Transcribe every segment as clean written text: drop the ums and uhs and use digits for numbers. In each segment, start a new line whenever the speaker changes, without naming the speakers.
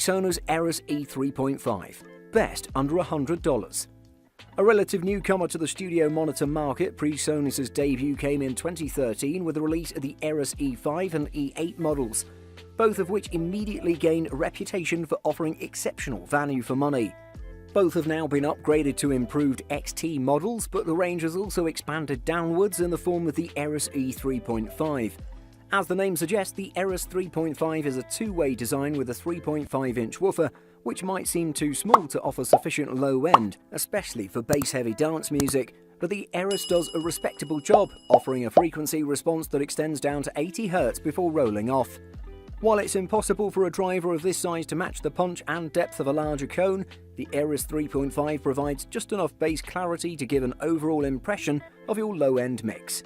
PreSonus Eris E3.5, best under $100. A relative newcomer to the studio monitor market, PreSonus's debut came in 2013 with the release of the Eris E5 and E8 models, both of which immediately gained a reputation for offering exceptional value for money. Both have now been upgraded to improved XT models, but the range has also expanded downwards in the form of the Eris E3.5. As the name suggests, the Eris 3.5 is a two-way design with a 3.5-inch woofer, which might seem too small to offer sufficient low end, especially for bass-heavy dance music, but the Eris does a respectable job, offering a frequency response that extends down to 80 Hz before rolling off. While it's impossible for a driver of this size to match the punch and depth of a larger cone, the Eris 3.5 provides just enough bass clarity to give an overall impression of your low-end mix.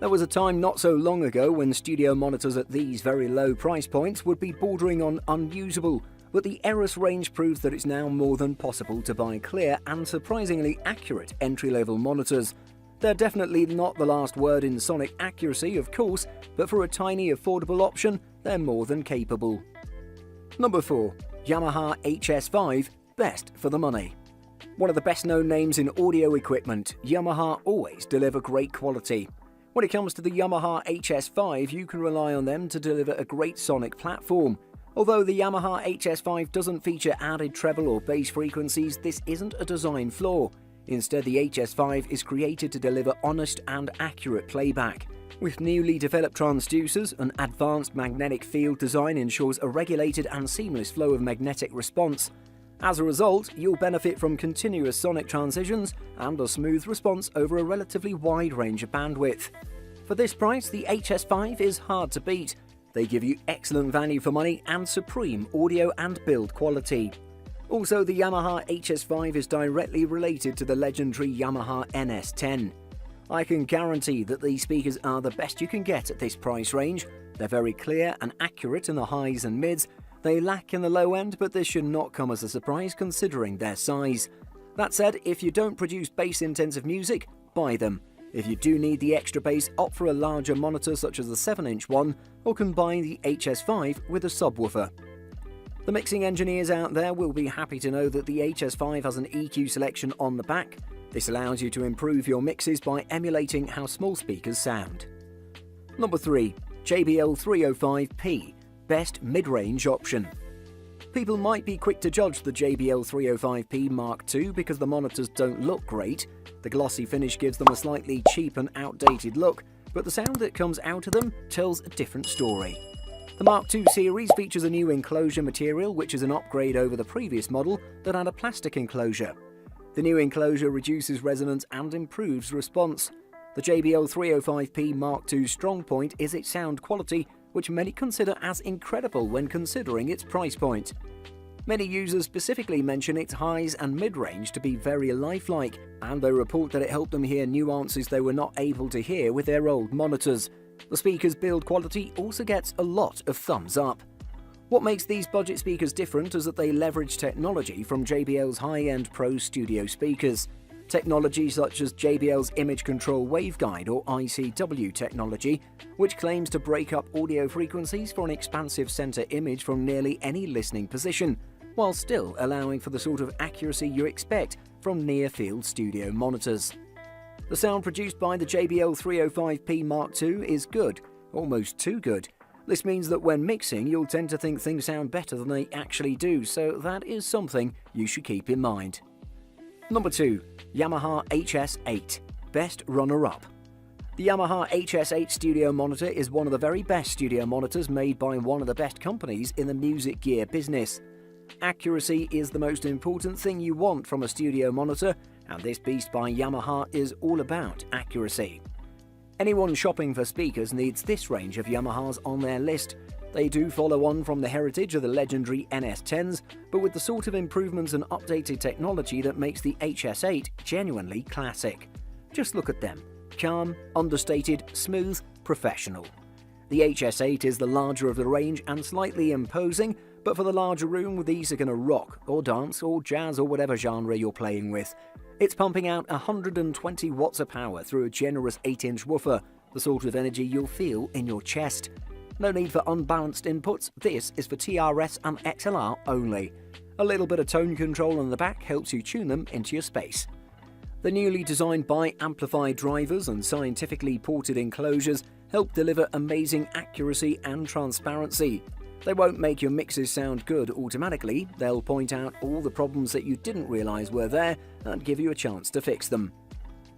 There was a time not so long ago when studio monitors at these very low price points would be bordering on unusable, but the Eris range proves that it's now more than possible to buy clear and surprisingly accurate entry-level monitors. They're definitely not the last word in sonic accuracy, of course, but for a tiny affordable option, they're more than capable. Number 4. Yamaha HS5, best for the money. One of the best known names in audio equipment, Yamaha always deliver great quality. When it comes to the Yamaha HS5, you can rely on them to deliver a great sonic platform. Although the Yamaha HS5 doesn't feature added treble or bass frequencies, this isn't a design flaw. Instead, the HS5 is created to deliver honest and accurate playback. With newly developed transducers, an advanced magnetic field design ensures a regulated and seamless flow of magnetic response. As a result, you'll benefit from continuous sonic transitions and a smooth response over a relatively wide range of bandwidth. For this price, the HS5 is hard to beat. They give you excellent value for money and supreme audio and build quality. Also, the Yamaha HS5 is directly related to the legendary Yamaha NS10. I can guarantee that these speakers are the best you can get at this price range. They're very clear and accurate in the highs and mids. They lack in the low end, but this should not come as a surprise considering their size. That said, if you don't produce bass-intensive music, buy them. If you do need the extra bass, opt for a larger monitor such as the 7-inch one, or combine the HS5 with a subwoofer. The mixing engineers out there will be happy to know that the HS5 has an EQ selection on the back. This allows you to improve your mixes by emulating how small speakers sound. Number 3. JBL 305P, best mid-range option. People might be quick to judge the JBL 305P Mark II because the monitors don't look great. The glossy finish gives them a slightly cheap and outdated look, but the sound that comes out of them tells a different story. The Mark II series features a new enclosure material, which is an upgrade over the previous model that had a plastic enclosure. The new enclosure reduces resonance and improves response. The JBL 305P Mark II's strong point is its sound quality, which many consider as incredible when considering its price point. Many users specifically mention its highs and mid-range to be very lifelike, and they report that it helped them hear nuances they were not able to hear with their old monitors. The speaker's build quality also gets a lot of thumbs up. What makes these budget speakers different is that they leverage technology from JBL's high-end Pro Studio speakers. Technology such as JBL's Image Control Waveguide or ICW technology, which claims to break up audio frequencies for an expansive center image from nearly any listening position, while still allowing for the sort of accuracy you expect from near-field studio monitors. The sound produced by the JBL 305P Mark II is good, almost too good. This means that when mixing, you'll tend to think things sound better than they actually do, so that is something you should keep in mind. Number 2. Yamaha HS8, best runner-up. The Yamaha HS8 studio monitor is one of the very best studio monitors made by one of the best companies in the music gear business. Accuracy is the most important thing you want from a studio monitor, and this beast by Yamaha is all about accuracy. Anyone shopping for speakers needs this range of Yamahas on their list. They do follow on from the heritage of the legendary NS10s, but with the sort of improvements and updated technology that makes the HS8 genuinely classic. Just look at them. Calm, understated, smooth, professional. The HS8 is the larger of the range and slightly imposing, but for the larger room, these are going to rock, or dance, or jazz, or whatever genre you're playing with. It's pumping out 120 watts of power through a generous 8-inch woofer, the sort of energy you'll feel in your chest. No need for unbalanced inputs, this is for TRS and XLR only. A little bit of tone control on the back helps you tune them into your space. The newly designed bi-amplified drivers and scientifically ported enclosures help deliver amazing accuracy and transparency. They won't make your mixes sound good automatically, they'll point out all the problems that you didn't realise were there and give you a chance to fix them.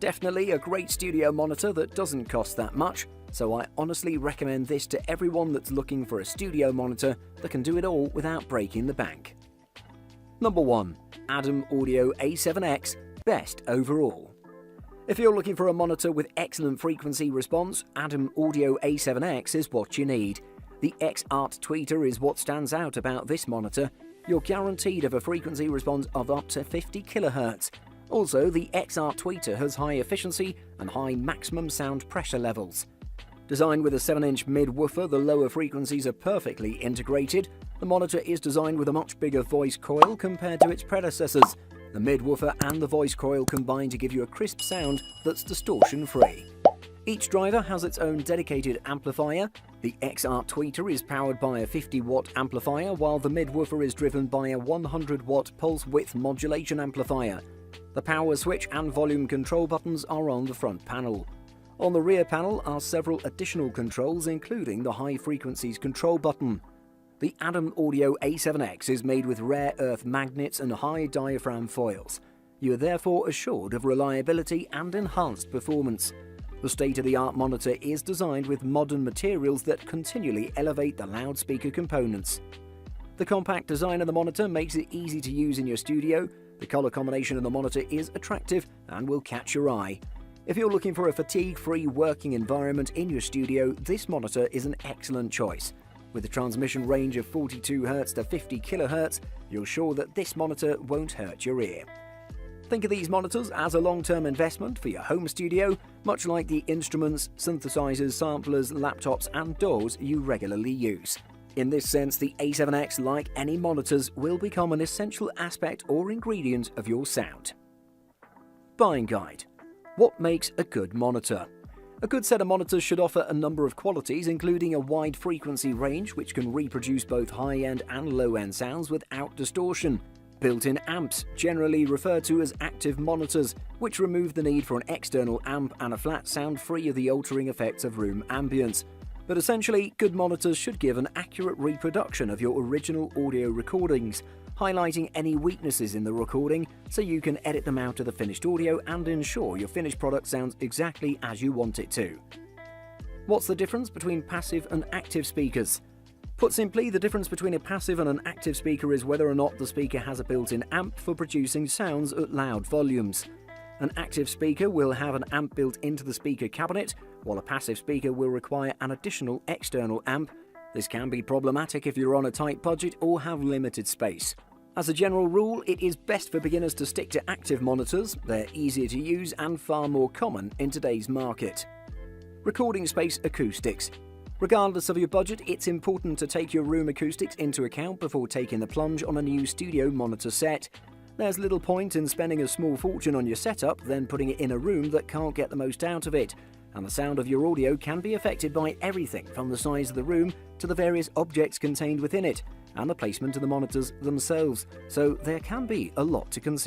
Definitely a great studio monitor that doesn't cost that much, so I honestly recommend this to everyone that's looking for a studio monitor that can do it all without breaking the bank. Number 1. Adam Audio A7X, best overall. If you're looking for a monitor with excellent frequency response, Adam Audio A7X is what you need. The X-Art tweeter is what stands out about this monitor. You're guaranteed of a frequency response of up to 50 kHz. Also, the X-Art tweeter has high efficiency and high maximum sound pressure levels. Designed with a 7-inch mid-woofer, the lower frequencies are perfectly integrated. The monitor is designed with a much bigger voice coil compared to its predecessors. The mid-woofer and the voice coil combine to give you a crisp sound that's distortion-free. Each driver has its own dedicated amplifier. The X-Art tweeter is powered by a 50-watt amplifier, while the mid-woofer is driven by a 100-watt pulse width modulation amplifier. The power switch and volume control buttons are on the front panel. On the rear panel are several additional controls, including the high frequencies control button. The Adam Audio A7X is made with rare earth magnets and high diaphragm foils. You are therefore assured of reliability and enhanced performance. The state-of-the-art monitor is designed with modern materials that continually elevate the loudspeaker components. The compact design of the monitor makes it easy to use in your studio. The color combination of the monitor is attractive and will catch your eye. If you're looking for a fatigue-free working environment in your studio, this monitor is an excellent choice. With a transmission range of 42 Hz to 50 kHz, you're sure that this monitor won't hurt your ear. Think of these monitors as a long-term investment for your home studio, much like the instruments, synthesizers, samplers, laptops and DAWs you regularly use. In this sense, the A7X, like any monitors, will become an essential aspect or ingredient of your sound. Buying guide. What makes a good monitor? A good set of monitors should offer a number of qualities, including a wide frequency range which can reproduce both high-end and low-end sounds without distortion. Built-in amps, generally referred to as active monitors, which remove the need for an external amp and a flat sound free of the altering effects of room ambience. But essentially, good monitors should give an accurate reproduction of your original audio recordings, highlighting any weaknesses in the recording so you can edit them out of the finished audio and ensure your finished product sounds exactly as you want it to. What's the difference between passive and active speakers? Put simply, the difference between a passive and an active speaker is whether or not the speaker has a built-in amp for producing sounds at loud volumes. An active speaker will have an amp built into the speaker cabinet, while a passive speaker will require an additional external amp. This can be problematic if you're on a tight budget or have limited space. As a general rule, it is best for beginners to stick to active monitors. They're easier to use and far more common in today's market. Recording space acoustics. Regardless of your budget, it's important to take your room acoustics into account before taking the plunge on a new studio monitor set. There's little point in spending a small fortune on your setup, then putting it in a room that can't get the most out of it. And the sound of your audio can be affected by everything from the size of the room to the various objects contained within it, and the placement of the monitors themselves, so there can be a lot to consider.